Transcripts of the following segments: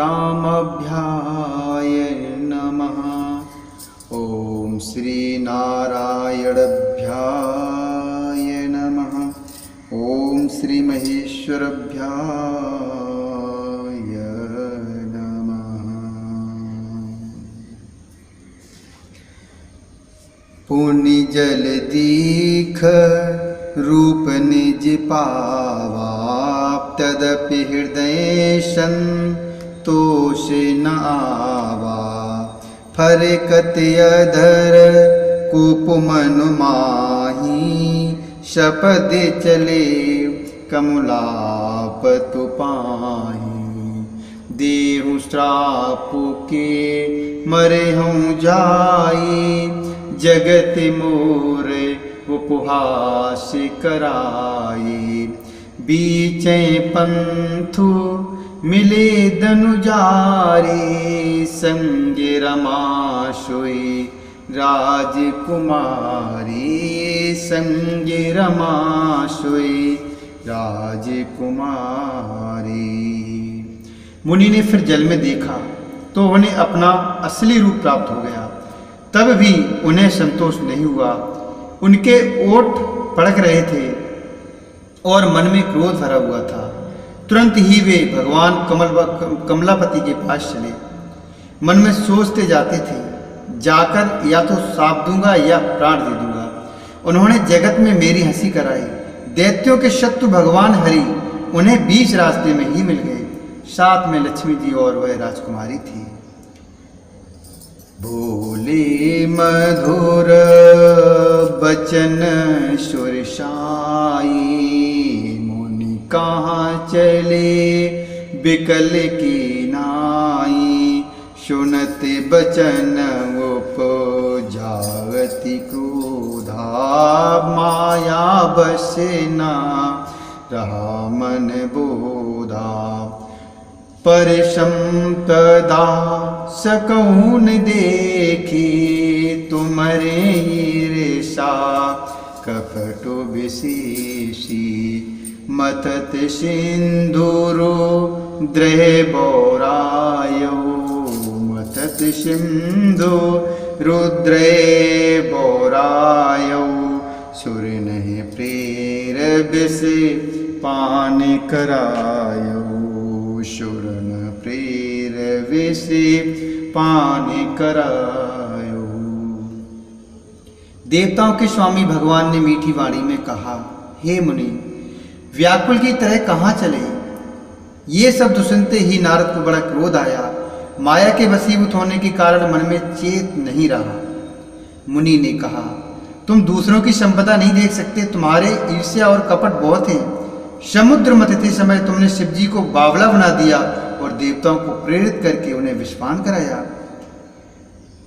रामाभ्याय नमः। ओम श्री नारायणाभ्याय नमः। ओम श्री महेश्वराभ्याय नमः। पुण्य जल दीख रूप निज पावा, तदपि हृदय संतोष न आवा। फरकत अधर कूप मन माही, शपथ चले कमलाप तु पाही। देहु श्राप के मरे हूँ जाई, जगत मोर उपहास कराई। बीचे पंथु मिले दनुजारी, संग रमा सोई राजकुमारी। संग रमा सोई राजकुमारी। मुनि ने फिर जल में देखा तो उन्हें अपना असली रूप प्राप्त हो गया। तब भी उन्हें संतोष नहीं हुआ। उनके ओठ पड़क रहे थे और मन में क्रोध भरा हुआ था। तुरंत ही वे भगवान कमलापति के पास चले। मन में सोचते जाते थे, जाकर या तो शाप दूंगा या प्राण दे दूंगा। उन्होंने जगत में मेरी हंसी कराई। दैत्यों के शत्रु भगवान हरि उन्हें बीच रास्ते में ही मिल गए। साथ में लक्ष्मी जी और वह राजकुमारी थी। बोले मधुर बचन सुरसाई, मुनि कहाँ चले बिकल की नाई। सुनत बचन उपजावति क्रोधा, माया बसना रहा मन बोधा। परिशम तदा सकून देखी, तुमरे ईर्षा कपटो विशेषी। मतत सिंधुरो द्रह बौरायो, मतत सिंधु रुद्रे बौरायो। सुर नहीं प्रेर बिस पान करायो, शुरन प्रेर विषि पान करायो। देवताओं के स्वामी भगवान ने मीठी वाणी में कहा, हे मुनि, व्याकुल की तरह कहाँ चले। ये शब्द सुनते ही नारद को बड़ा क्रोध आया। माया के वशीभूत होने के कारण मन में चेत नहीं रहा। मुनि ने कहा, तुम दूसरों की संपदा नहीं देख सकते, तुम्हारे ईर्ष्या और कपट बहुत हैं। समुद्र मथते समय तुमने शिव जी को बावला बना दिया और देवताओं को प्रेरित करके उन्हें विषपान कराया।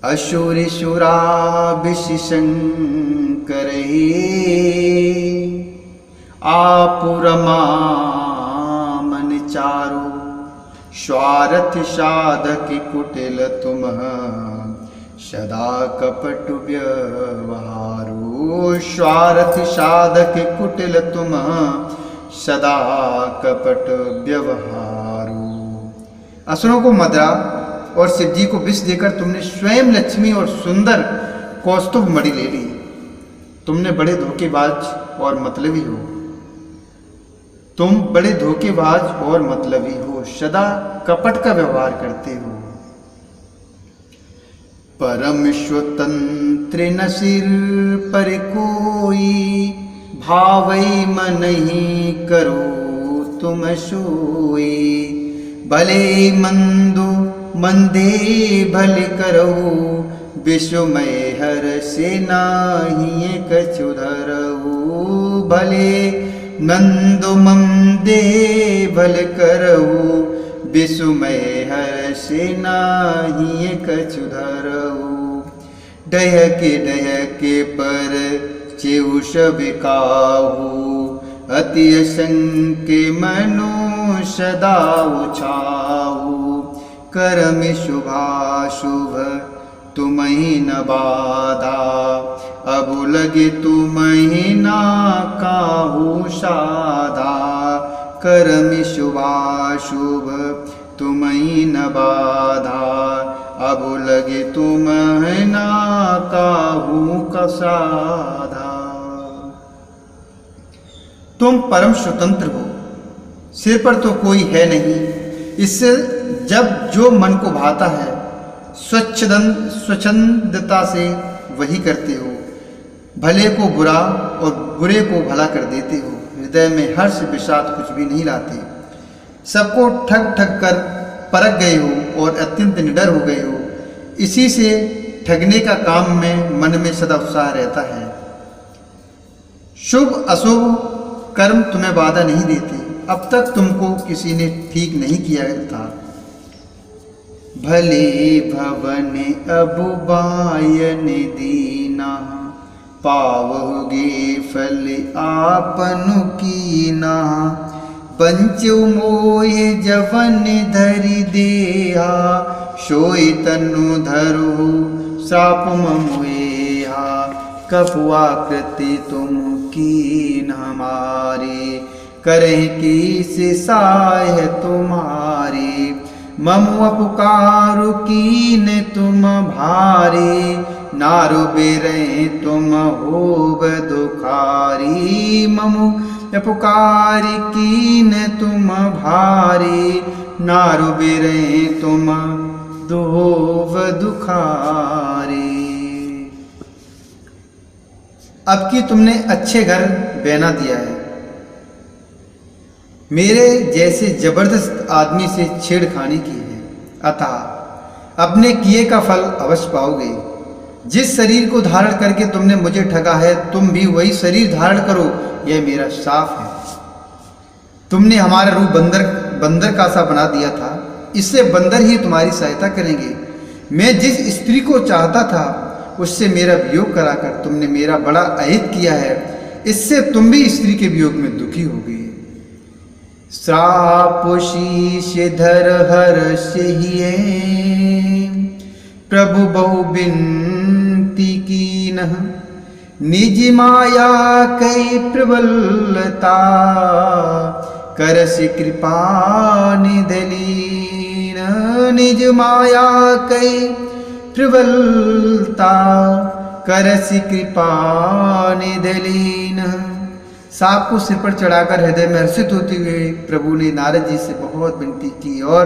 असुर सुराभिशंकर आपुरमा मन चारो। स्वार्थ साधक कुटिल तुम, सदा कपट व्यवहारो। स्वार्थ साधक कुटिल तुम, सदा कपट व्यवहारो। असुरों को मदरा और शिव जी को विष देकर तुमने स्वयं लक्ष्मी और सुंदर कौस्तुभ मणि ले ली। तुमने बड़े धोखेबाज और मतलबी हो। तुम बड़े धोखेबाज और मतलबी हो, सदा कपट का व्यवहार करते हो। परम स्वतंत्र न सिर पर कोई, भावई मन ही करो तुम सोई। भले मंदो मंदे भल करो, विषमय हर से नाही कछु धरऊ। भले नंदो मंदे भल करऊ, विषमय हर से नाही कछु धरऊ। डहके पर चेउ सब काहू, अति असंख्य मनो सदा उछाऊ। कर्म शुभाशुभ तुम्हि न बाधा, अब लगे तुम्हि ना काहू साधा। कर्म शुभाशुभ तुम्हें न बाधा, अब लगे तुम ना काहू का साधा। तुम परम स्वतंत्र हो, सिर पर तो कोई है नहीं, इससे जब जो मन को भाता है स्वच्छंदता से वही करते हो। भले को बुरा और बुरे को भला कर देते हो, हृदय में हर्ष विषाद कुछ भी नहीं लाते। सबको ठग ठग कर परख गए हो और अत्यंत निडर हो गए हो, इसी से ठगने का काम में मन में सदा उत्साह रहता है। शुभ अशुभ कर्म तुम्हें बाधा नहीं देते, अब तक तुमको किसी ने ठीक नहीं किया था। भले भवन अब बायन दीना, पावोगे फल आपन कीना। पंचु मोह जवन धरि देहा, सोई तनु धरो श्राप ममुहा। कपुआकृति तुम कीन हमारे, करें किस साय तुम्हारे। ममु पुकारु कीन तुम भारे, नारु बेरे तुम होब दुखारी। ममु पुकारी कीन तुम भारे, नारु बेरे तुम होब दुखारी। अब कि तुमने अच्छे घर बना दिया है, मेरे जैसे जबरदस्त आदमी से छेड़खानी की है, अतः अपने किए का फल अवश्य पाओगे। जिस शरीर को धारण करके तुमने मुझे ठगा है, तुम भी वही शरीर धारण करो, यह मेरा साफ है। तुमने हमारा रूप बंदर का सा बना दिया था, इससे बंदर ही तुम्हारी सहायता करेंगे। मैं जिस स्त्री को चाहता था उससे मेरा वियोग कराकर तुमने मेरा बड़ा अहित किया है, इससे तुम भी स्त्री के वियोग में दुखी हो गए। श्राप शीश धर हर्षिये, प्रभु बहु बिनती कीनह। निज माया कई प्रबलता, करस कृपा निधलीन। निज माया कई प्रबलता, करस कृपा निधलीन। सांप को सिर पर चढ़ाकर हृदय में हर्षित होते हुए प्रभु ने नारद जी से बहुत विनती की और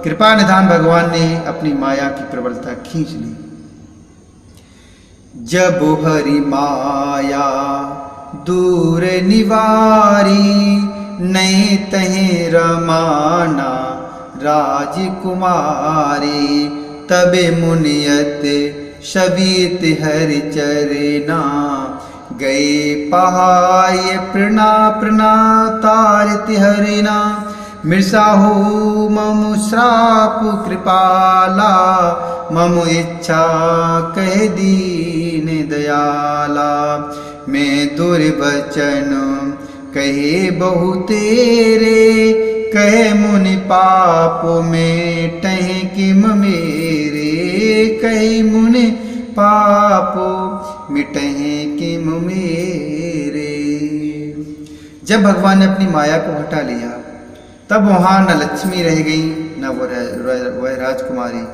कृपा निधान भगवान ने अपनी माया की प्रबलता खींच ली। जब हरि माया दूर निवारी, नहीं तहे रमाना राजकुमारी। तबे मुनियत शबीत हरि चरना, गए पहाय प्रणा प्रणा तारित हरिना। मृषाहु ममु श्राप कृपाला, ममु इच्छा कह दीन दयाला। मैं दुर्वचन कहे बहु तेरे, कहे मुनि पाप में टह किम मेरे। कहे मुनि पाप मिटहे किम मेरे। जब भगवान ने अपनी माया को हटा लिया, तब वहां न लक्ष्मी रह गई न वह राजकुमारी।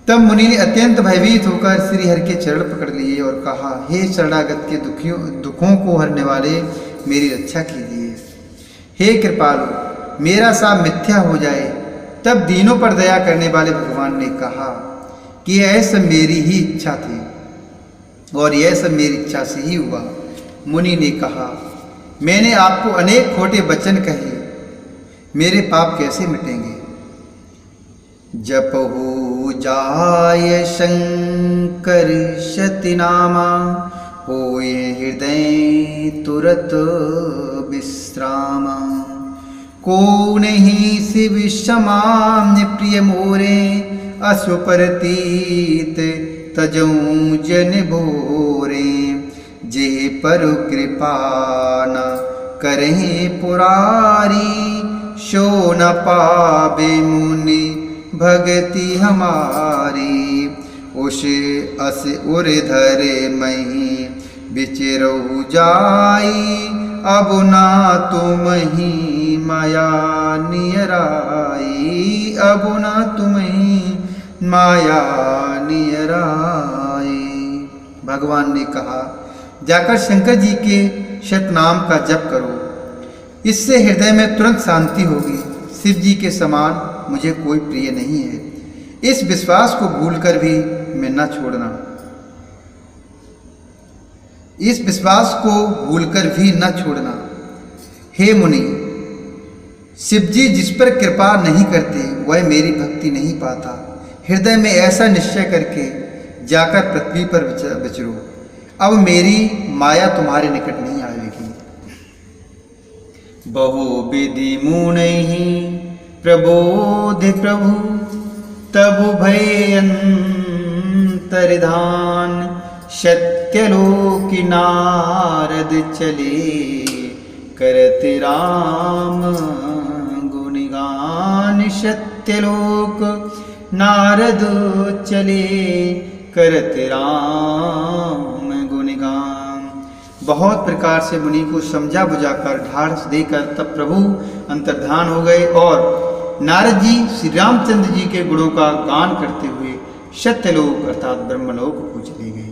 तब मुनि ने अत्यंत भयभीत होकर श्री हरि के चरण पकड़ लिए और कहा, हे शरणागत के दुखों को हरने वाले, मेरी रक्षा कीजिए। हे कृपालु, मेरा सा मिथ्या हो जाए। तब दीनों पर दया करने वाले भगवान ने कहा कि ऐसा मेरी ही इच्छा थी और यह सब मेरी इच्छा से ही हुआ। मुनि ने कहा, मैंने आपको अनेक खोटे वचन कहे, मेरे पाप कैसे मिटेंगे। जपहु जाय शंकर शतनामा, होए हृदय तुरत विश्रामा। को नहीं शिव समान्य प्रिय मोरे, अश्वपरतीत तजऊं जन भोरे। जे पर कृपा न करहि पुरारी, शो न पावे मुनि भगति हमारी। उस अस उर धरे मही विचरहु जाई, अब ना तुम ही माया नियराई, अब न तुम्हें माया नियराई। भगवान ने कहा, जाकर शंकर जी के शतनाम का जप करो, इससे हृदय में तुरंत शांति होगी। शिव जी के समान मुझे कोई प्रिय नहीं है, इस विश्वास को भूलकर भी मैं न छोड़ना, इस विश्वास को भूलकर भी न छोड़ना। हे मुनि, शिव जी जिस पर कृपा नहीं करते वह मेरी भक्ति नहीं पाता। हृदय में ऐसा निश्चय करके जाकर पृथ्वी पर विचरो, अब मेरी माया तुम्हारे निकट नहीं आएगी। बहुविधि मुनैः प्रबोधि प्रभु, तबु भय अंतर्धान। सत्यलोकि नारद चले, करते राम गुणगान। सत्यलोक नारद चले, करते राम गुणगान। बहुत प्रकार से मुनि को समझा बुझाकर ढाढ़स देकर तब प्रभु अंतर्धान हो गए और नारद जी श्री रामचंद्र जी के गुणों का गान करते हुए सत्यलोक अर्थात ब्रह्मलोक को चले गए।